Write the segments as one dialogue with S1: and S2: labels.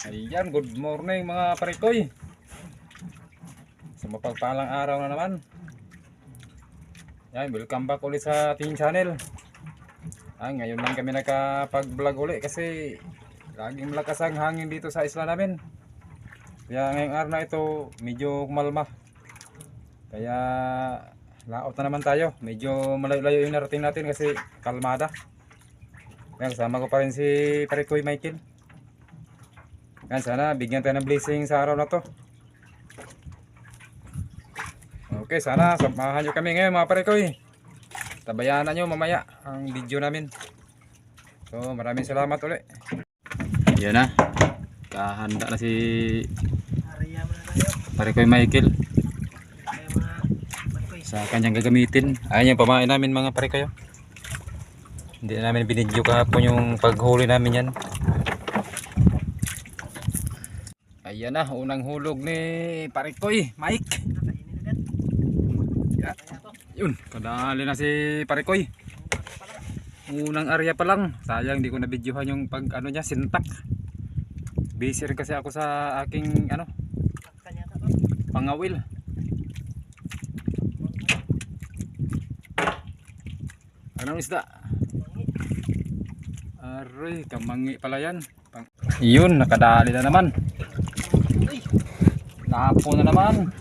S1: Ayan, good morning mga parikoy. Sa mapagpalang araw na naman. Ayan, welcome back ulit sa ating channel. Ngayon lang kami nakapag-vlog ulit kasi laging malakas ang hangin dito sa isla namin. Kaya ngayong araw na ito medyo kumalma. Kaya laot na naman tayo. Medyo malayo-layo yung narating natin kasi kalmada. Ayan, kasama ko pa rin si Parikoy Michael. Yan, sana bigyan tayo ng blessing sa araw na to. Okay, sana samahan nyo kami ngayon mga parikoy. Tabayanan nyo mamaya ang video namin. So maraming salamat ulit. Yan na, kahanda na si Parikoy Michael sa kanyang gagamitin. Ayan yung pamain namin mga parikoy. Hindi na namin binidyo kahapon yung paghuli namin yan. Ayan na, unang hulog ni Parikoy Mike. Yun, kadali na si Parikoy. Unang area pa lang. Sayang di ko na videohan yung pag ano niya, sintak. Busy rin kasi ako sa aking ano, pangawil. Anong isda? Aray, kamangi pala yan. Yun, nakadali na naman. Lapo na naman.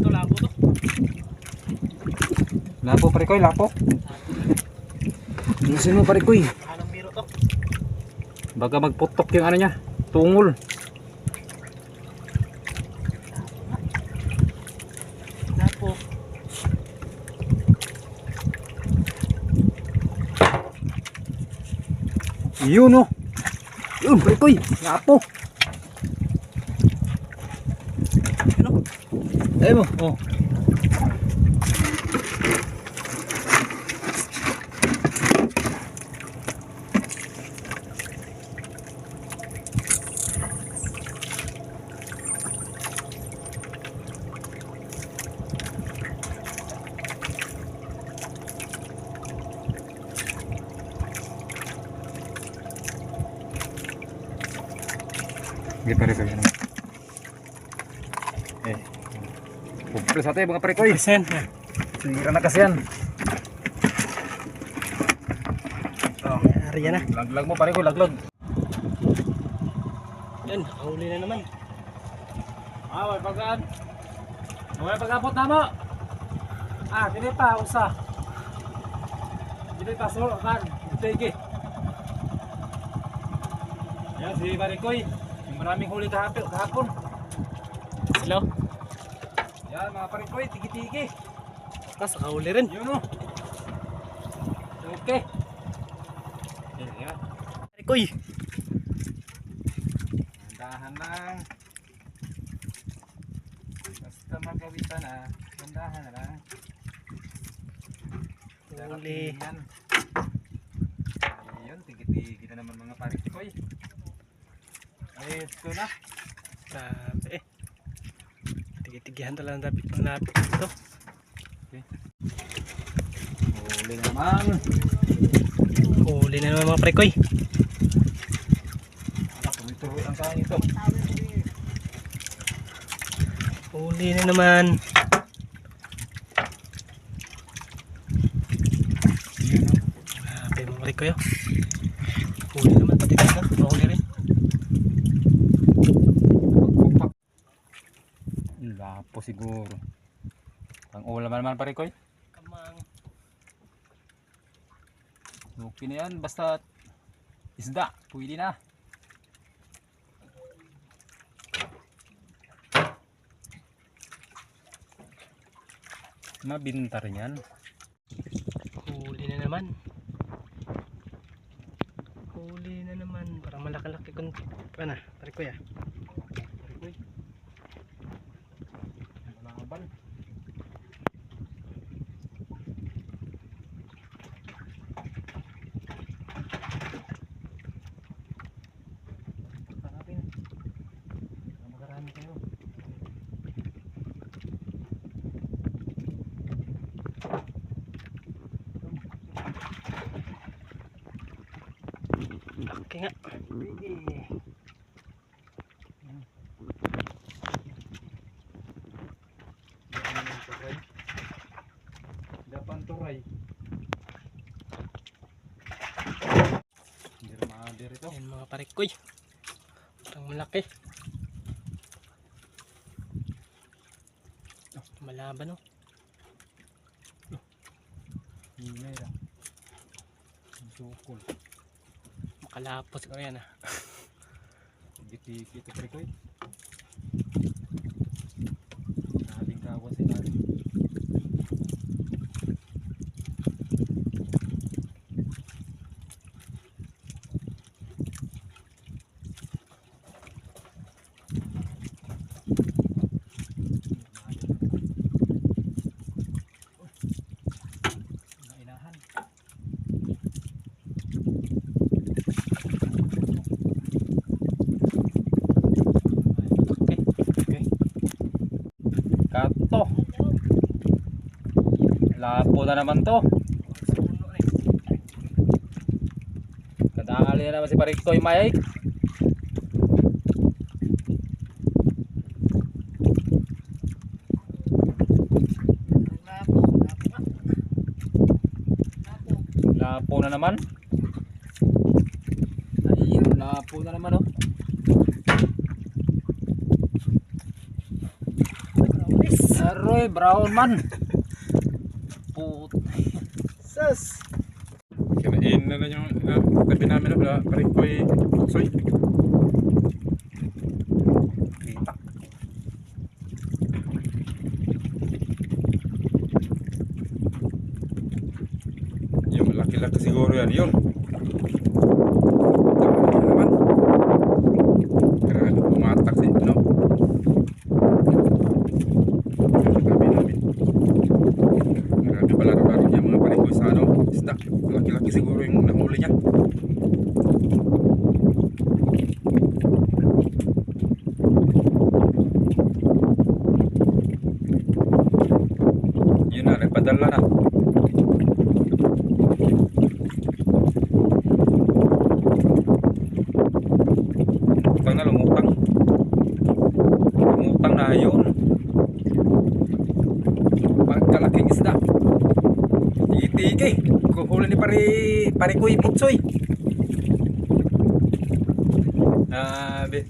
S1: Lapo to. Lapo Parikoy, lapo. Lusin mo Parikoy. Anong biro to? Baga magputok yung ano niya, tungol. Lapo. Yun oh. Yun Parikoy, lapo. Ayun mo, oh. Hindi pa rin kayo naman. Buklo sa atin mga parikoy. Sen. Sira na kasi yan. Ariya na. Laglag mo parikoy, laglag. Yan, huli na naman. May pagkaan. May pagkapot na mo. Dili pa, usa. Dili pa, kan. Tege. Yan, si Parikoy. Maraming huli kahapon. Hello? Yan mga parikoy, tigi-tigi. Tapos nakahuli rin. Yun o. Okay. Yan. Parikoy. Gandahan lang. Basta magawita na. Gandahan na lang. Huli. Ayun, tigi-tigi na naman mga parikoy. Ayos ko na. Sabi eh. Tigitigihan talaga dapat malapit ito. Okay. Huli naman. Huli na naman mga parikoy. Tuloy-tuloy ang kain ito. Huli na naman. Grabe mga parikoy. Huli naman pati dito. Huli rin. Lapo siguro. Pang ulam naman parikoy. Kamang. Okay na yan. Basta isda. Pwede na. Mabinta rin yan. Huli na naman. Huli na naman. Parang malaki-laki kung ano. Parikoy Parikoy. Laban. Hanapin. Magarami kayo.
S2: Malaki nga.
S1: Dapan turay. Hindi rin maadir ito.
S2: Ayan mga parikoy. Parang malaki. Oh, malaban oh.
S1: Hingay lang. Sukol.
S2: Makalapos ko yan ah.
S1: Giti-giti ito parikoy. Nabing kawan si natin. Inahan. Okay. Kato. Lapo na naman to. Kadali na naman si Parikoy Mayay. Lapo na naman. Ayun, lapo na naman oh. Aroy, brown man. Put. Sus.
S3: Kinain na lang yung tabi namin na Parikoy Soy.
S1: Kita.
S3: Yung malaki-laki siguro yan. Yun. Dami naman. Grabe pumatak si no. Tabi namin. Grabe pala rin niya mga Parikoy sa ano. Isda. Malaki-laki siguro yung nahuli niya. Yun na, nagpadala na. Lumutang na, lumutang. Lumutang na yun. Pagkalaking isda. Tigi-tigi. Kuhuli ni Parikoy Putsoy. Be.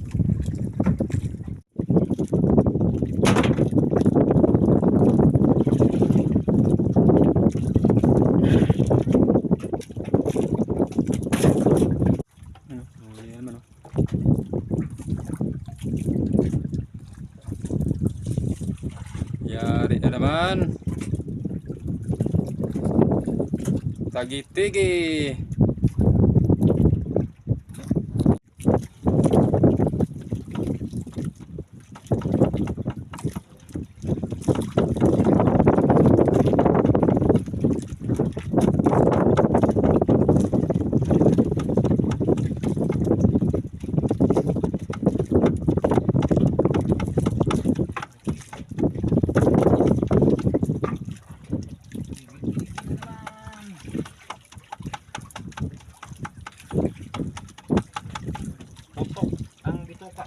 S3: Huli naman oh. Yari na naman. Tagi-tigi.
S1: Putok ang bituka.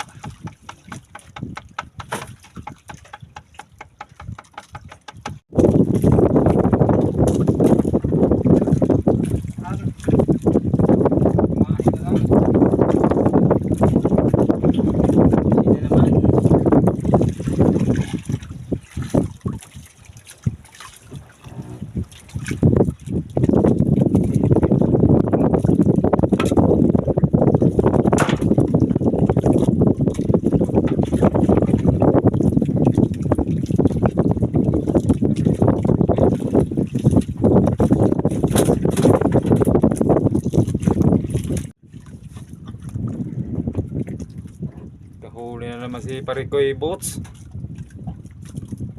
S3: Kahuli na naman si Parikoy Boats.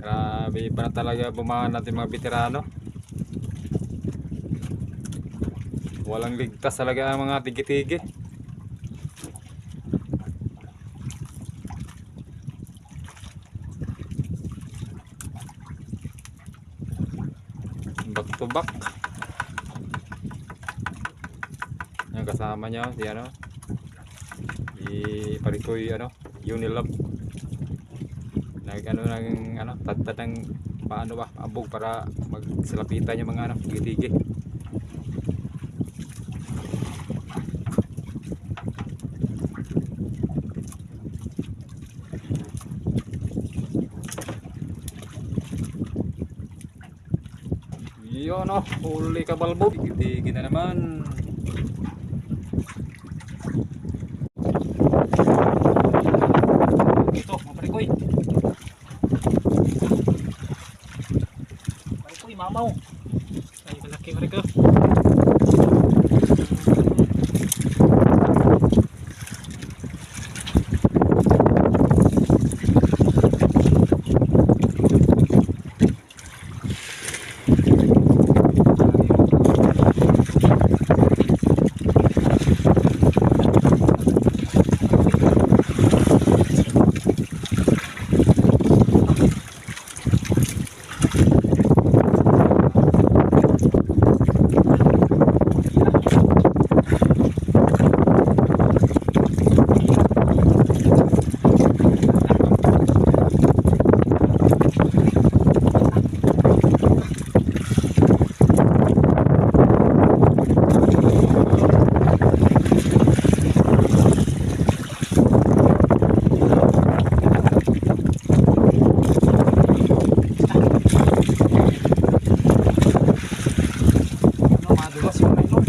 S3: Grabe pa na talaga bumangan natin mga veterano. Walang ligtas talaga ang mga tigi-tigi. Back to back. Yung kasama niya si ano,
S1: Parikoy Unilab. Nag tatad ng paano ba abog para magsalapitan yung mga tigitigi. Yun huli ka balbo. Tigitigi na naman. Ito, mga parikoy. Parikoy, mamaw.
S2: Ay, malaki pare ko.
S1: Madulas yung nylon.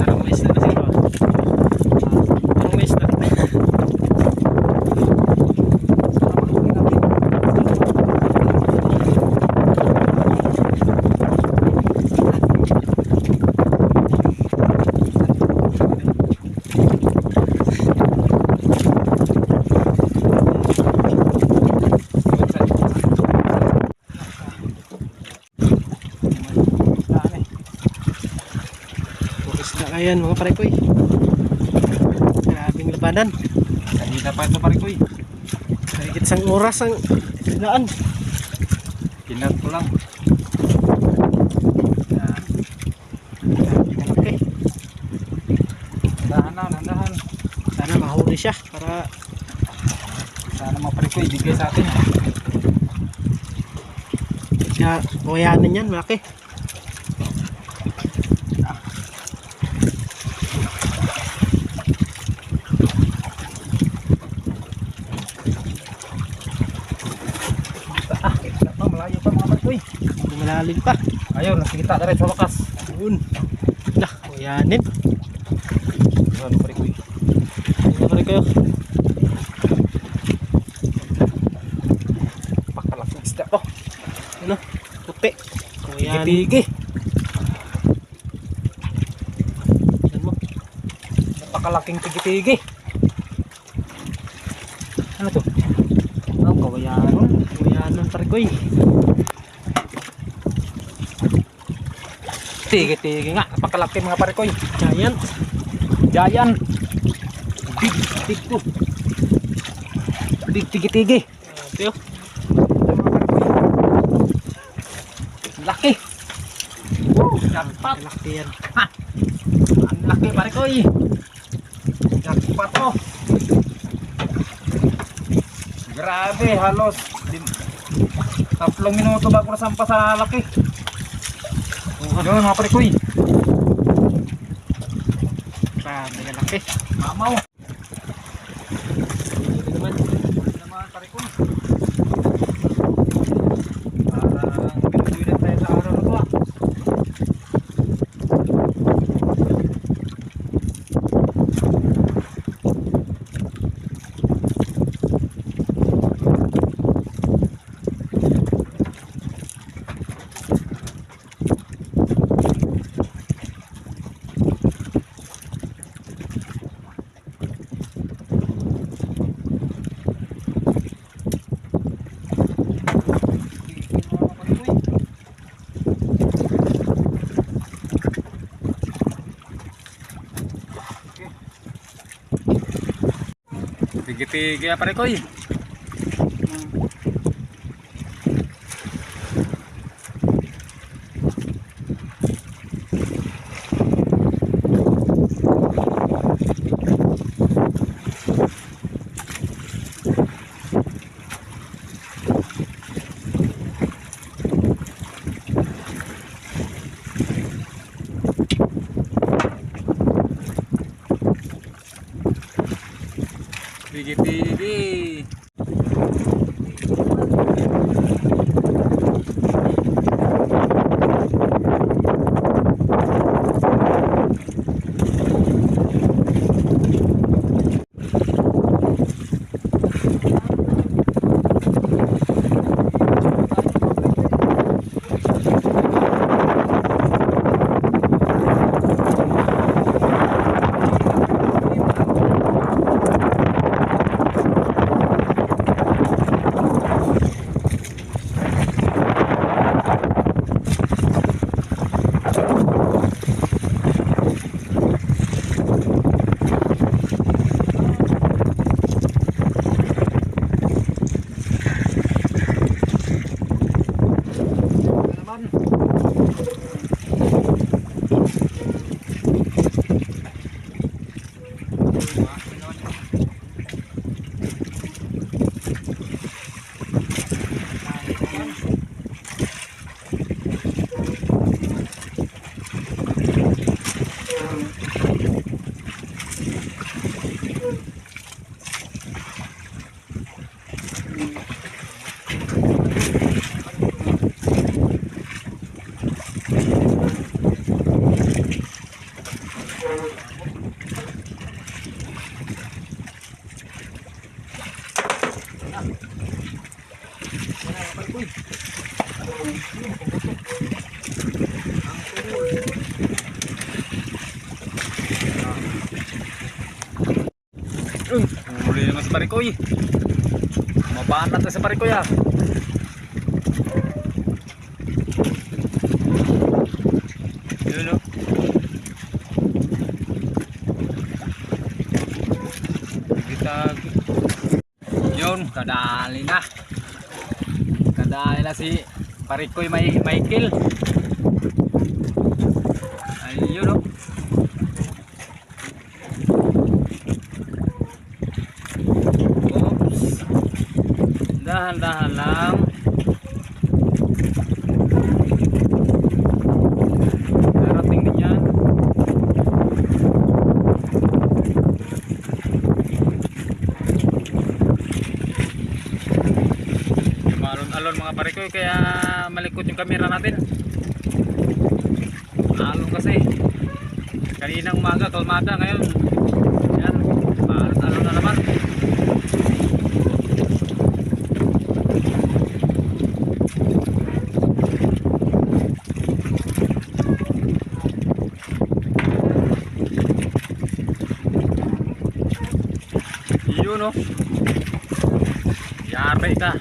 S2: Parang mais na kasi ito. Parang mais na. Ayan mga pare ko. Grabing labanan.
S1: Kanina pa ito parikoy.
S2: Kahit isang oras ang pinaan.
S1: Kinat ko lang. Yan.
S2: Malaki.
S1: Handahan.
S2: Sana mahuli siya para
S1: Sana mga parikoy bigay sa atin.
S2: kawayanan yan malaki.
S1: Malayo pa mga parikoy.
S2: Hindi malalim pa.
S1: Ayun, nakikita na rin sa wakas.
S2: Yun. Nah, kawayanin.
S1: Ano parikoy.
S2: Ano pare kayo?
S1: Pakalaking isda to.
S2: Ano? Puti. Kawayanin.
S1: Tigitigi.
S2: Yan mo.
S1: Napakalaking tigitigi. Ano to? Kawayanon.
S2: Kawayanan pare ko.
S1: Tigi-tigi nga, napakalaki mga parikoy.
S2: Giant.
S1: Giant. Big to. Big tigi-tigi.
S2: Tiyo.
S1: Laki. Jackpot.
S2: Malaki yan.
S1: Ang laki parikoy. Jackpot to. Grabe, halos 3 minuto bago nasampa sa laki. Yun mga parikoy.
S2: Grabe na laki.
S1: Mamaw.
S2: Ito naman.
S1: Naman parikoy. Parang binubuilan tayo sa araw na to ah. Spaghetti kaya pare ko eh. Spaghetti. Huli naman sa parikoy. Mabaan natin sa parikoy ah. Yun o. Gitag. Yun, kadali na. Kadali na si parikoy Michael. Ayun o. Dahan-dahan lang. Darating din yan. Alon-alon mga pare ko, kaya malikot yung camera natin. Alon kasi. Kaninang umaga, kalmada ngayon. Yan, alon na naman. Yun o. Yari ka.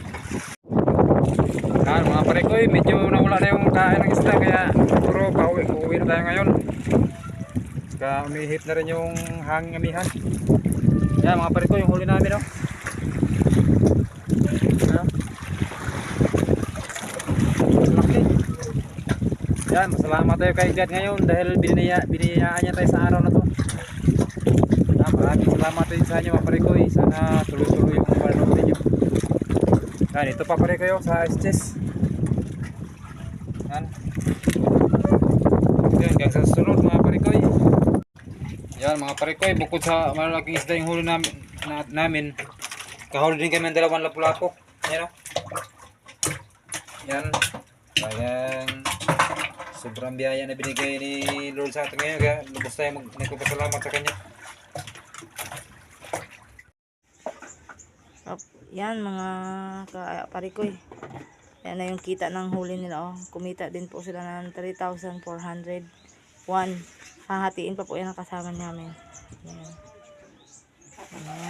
S1: Yan mga pare ko, medyo nawala na yung kain ng isda, kaya puro pauwi na tayo ngayon. Kaya umihit na rin yung hanging amihan. Yan mga pare ko, yung huli namin o. Yan, masalamat tayo kay God ngayon dahil biniyayaan niya tayo sa araw na to. Maraming salamat din sa inyo mga pare ko. Sana tuloy-tuloy yung panood ninyo. Yan, ito pa pare kayo sa SCS. Yan. Yan, hanggang sa susunod mga pare ko. Yan mga pare ko, bukod sa malalaking isda yung huli namin, kahuli din kami ng dalawang lapu-lapu. Yan o. Yan. Ayan. Sobrang biyaya na binigay ni Lord sa atin ngayon, kaya lubos tayo nagpapasalamat sa kanya.
S4: Yan mga parikoy. Yan na yung kita ng huli nila. Oh. Kumita din po sila ng 3,401. Hahatiin pa po yan ang kasama namin. Yan. Yan.